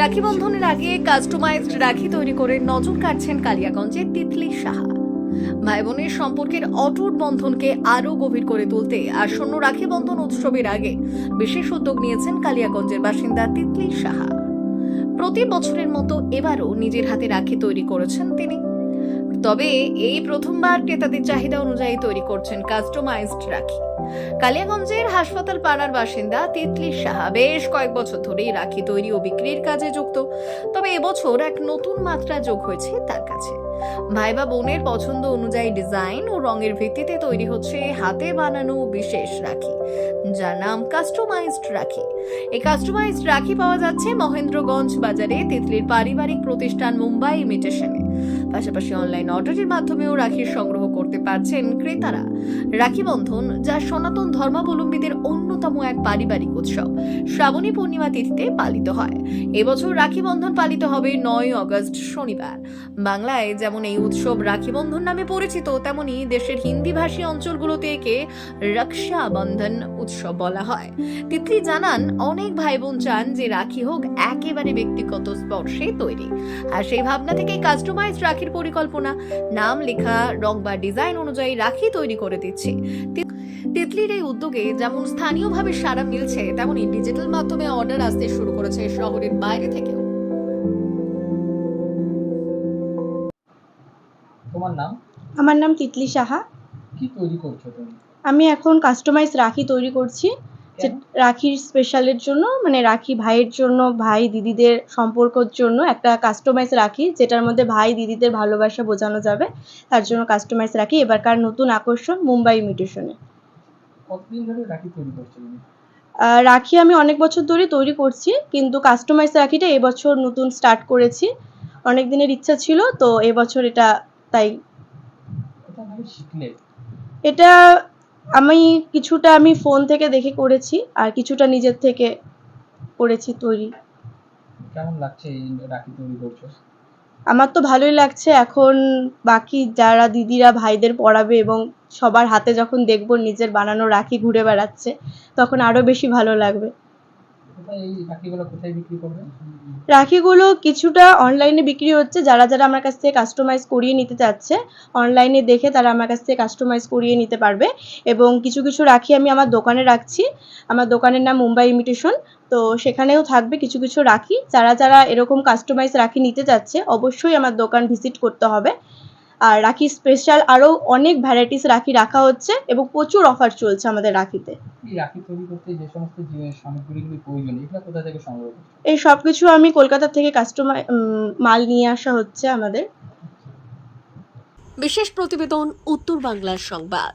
রাখি বন্ধনের আগে কাস্টমাইজড রাখি তৈরি করে নজর কাটছেন কালিয়াগঞ্জের তিতলি সাহা। ভাই বোনের সম্পর্কের অটুট বন্ধনকে আরো গভীর করে তুলতে আসন্ন রাখি বন্ধন উৎসবের আগে বিশেষ উদ্যোগ নিয়েছেন কালিয়াগঞ্জের বাসিন্দা তিতলি সাহা। প্রতি বছরের মতো এবারও নিজের হাতে রাখি তৈরি করেছেন তিনি। তবে এই প্রথমবার ক্রেতাদের চাহিদা অনুযায়ী তৈরি করছেন কাস্টমাইজড রাখি। কালিয়াগঞ্জের হাসপাতাল পাড়ার বাসিন্দা তিতলি সাহা বেশ কয়েক বছর ধরেই রাখি তৈরি ও বিক্রির কাজে যুক্ত। তবে এবছর এক নতুন মাত্রা যোগ হয়েছে তার কাছে। ভাই বা বোনের পছন্দ অনুযায়ী ডিজাইন ও রঙের ভিত্তিতে তৈরি হচ্ছে হাতে বানানো বিশেষ রাখি, যার নাম কাস্টমাইজড রাখি। এই কাস্টমাইজড রাখি পাওয়া যাচ্ছে মহেন্দ্রগঞ্জ বাজারে তিতলির পারিবারিক প্রতিষ্ঠান মুম্বাই ইমিটেশনে। পাশাপাশি অনলাইন অর্ডারের মাধ্যমেও রাখির সংগ্রহ করতে পারছেন ক্রেতারা। রাখি বন্ধন, যা সনাতন ধর্মাবলম্বীদের অন্যতম এক পারিবারিক উৎসব, শ্রাবণী পূর্ণিমা তিথিতে পালিত হয়। এবছর রাখি বন্ধন পালিত হবে 9 আগস্ট শনিবার। বাংলায় যেমন এই উৎসব রাখি বন্ধন নামে পরিচিত, তেমনি দেশের হিন্দিভাষী অঞ্চলগুলোতে একে রক্ষা বন্ধন উৎসব বলা হয়। তিতলি জানান, অনেক ভাই বোন চান যে রাখি হোক একেবারে ব্যক্তিগত স্পর্শে তৈরি, আর সেই ভাবনা থেকে কাস্টমাইজড রাখির পরিকল্পনা। নাম লেখা, রং বা ডিজাইন অনুযায়ী রাখি তৈরি করে দিচ্ছে। তিতলির এই উদ্যোগে যেমন স্থানীয়ভাবে সাড়া মিলছে, তেমনি ডিজিটাল মাধ্যমে অর্ডার আসতে শুরু করেছে শহরের বাইরে থেকেও। তোমার নাম? আমার নাম তিতলি সাহা। কি তৈরি করছো তুমি? আমি এখন কাস্টমাইজ রাখি তৈরি করছি। রাখির স্পেশালের জন্য, মানে রাখি ভাইয়ের জন্য, ভাই দিদিদের সম্পর্কের জন্য একটা কাস্টমাইজ রাখি, যেটার মধ্যে ভাই দিদিদের ভালোবাসা বোঝানো যাবে, তার জন্য কাস্টমাইজ রাখি। এবারকার নতুন আকর্ষণ মুম্বাই ইমিটেশনে। কতদিন ধরে রাখি তৈরি করছো তুমি? রাখি আমি অনেক বছর ধরে তৈরি করছি, কিন্তু কাস্টমাইজ রাখিটা এবছর নতুন স্টার্ট করেছি। অনেক দিনের ইচ্ছা ছিল, তো এবছর এটা তাই। এটা ভাবে শিখলে? এটা কিছুটা আমি ফোন থেকে দেখে করেছি, আর কিছুটা নিজের থেকে করেছি তৈরি। কেমন লাগছে এই রাখি তৈরি করছো? আমার তো ভালোই লাগছে। এখন বাকি যারা দিদিরা ভাইদের পরাবে এবং সবার হাতে যখন দেখবো নিজের বানানো রাখি ঘুরে বেড়াচ্ছে, তখন আরো বেশি ভালো লাগবে। এই রাখিগুলো কোথায় বিক্রি করবে? রাখিগুলো কিছুটা অনলাইনে বিক্রি হচ্ছে। যারা যারা আমার কাছ থেকে কাস্টমাইজ করিয়ে নিতে চাচ্ছে, অনলাইনে দেখে তারা আমার কাছ থেকে কাস্টমাইজ করিয়ে নিতে পারবে। এবং কিছু কিছু রাখি আমি আমার দোকানে রাখছি। আমার দোকানের নাম মুম্বাই ইমিটেশন, তো সেখানেও থাকবে কিছু কিছু রাখি। যারা যারা এরকম কাস্টমাইজ রাখি নিতে চাচ্ছে, অবশ্যই আমার দোকান ভিজিট করতে হবে। আর রাখি স্পেশাল আরও অনেক ভ্যারাইটিস রাখি রাখা হচ্ছে এবং প্রচুর অফার চলছে আমাদের রাখিতে। এই রাখি তৈরি করতে যে সমস্ত সামগ্রীগুলি প্রয়োজন, এগুলো কোথা থেকে সংগ্রহ করছো? এই সব কিছু আমি কলকাতা থেকে মাল নিয়ে আসা হচ্ছে আমাদের। বিশেষ প্রতিবেদন, উত্তর বাংলার সংবাদ।